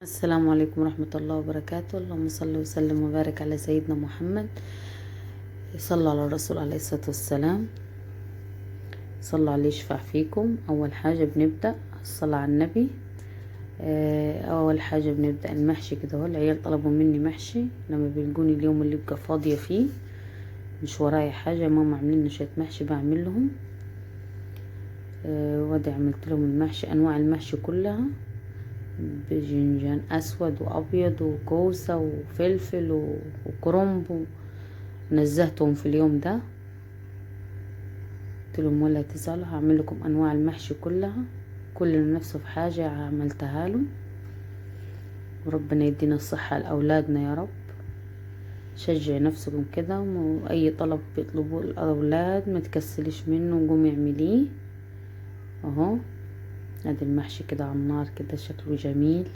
السلام عليكم ورحمة الله وبركاته. اللهم صل وسلم وبارك على سيدنا محمد. صلوا على الرسول عليه الصلاة والسلام. صلوا عليه يشفع فيكم. أول حاجة بنبدأ الصلاة على النبي. أول حاجة بنبدأ المحشي كده. هو العيال طلبوا مني محشي لما بيلقوني اليوم اللي يبقى فاضية فيه مش ورايا حاجة، ماما عاملين شوية محشي بعمل لهم. وادي عملت لهم المحشي، أنواع المحشي كلها، باذنجان اسود وابيض وكوسه وفلفل وكرنب. نزهتهم في اليوم ده، قلت لهم ولا تزعلوا، هعمل لكم انواع المحشي كلها، كل نفسه في حاجه عملتها له. وربنا يدينا الصحه لاولادنا يا رب. شجعي نفسكم كده، واي طلب بيطلبوه الاولاد ما تكسليش منه، قومي اعمليه. اهو ادي المحشي كده على النار كده، شكله جميل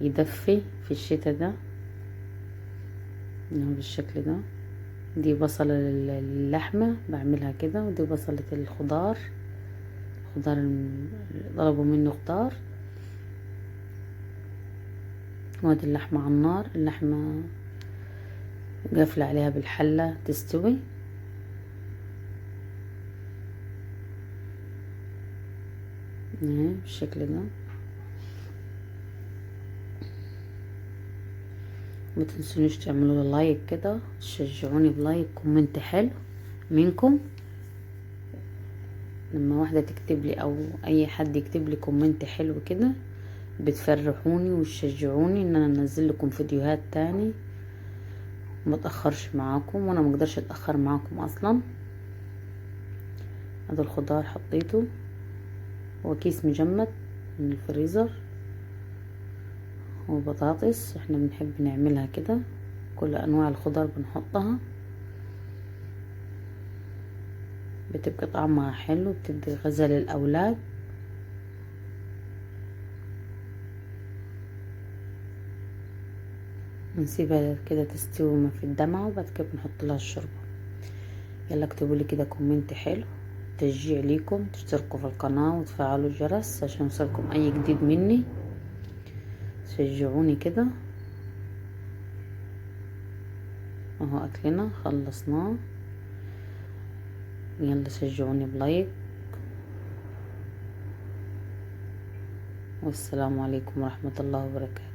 يدفي في الشتاء ده. اهو بالشكل ده. دي بصلة اللحمة بعملها كده، ودي بصلة الخضار. طلبوا مني خضار. وادي اللحمة على النار، اللحمة قافلة عليها بالحلة تستوي. اهي بالشكل ده. متنسونيش تعملوا لي لايك كده، تشجعوني بلايك، كومنت حلو منكم. لما واحدة تكتب لي او اي حد يكتب لي كومنت حلو كده بتفرحوني وتشجعوني ان انا انزل لكم فيديوهات تاني. ما تاخرش معاكم، وانا ما اقدرش اتاخر معاكم اصلا. هذا الخضار حطيته، هو كيس مجمد من الفريزر. وبطاطس احنا بنحب نعملها كده، كل انواع الخضار بنحطها، بتبقى طعمها حلو، بتدي غذاء للاولاد. بنسيبها كده تستوي في الدمعة، وبعد كده بنحط لها الشوربة. يلا اكتبوا لي كده كومنت حلو، تشجيع ليكم، تشتركوا في القناة وتفعلوا الجرس عشان يوصلكم اي جديد مني. شجعوني كده. اهو اكلنا خلصناه. يلا شجعوني بلايك، والسلام عليكم ورحمة الله وبركاته.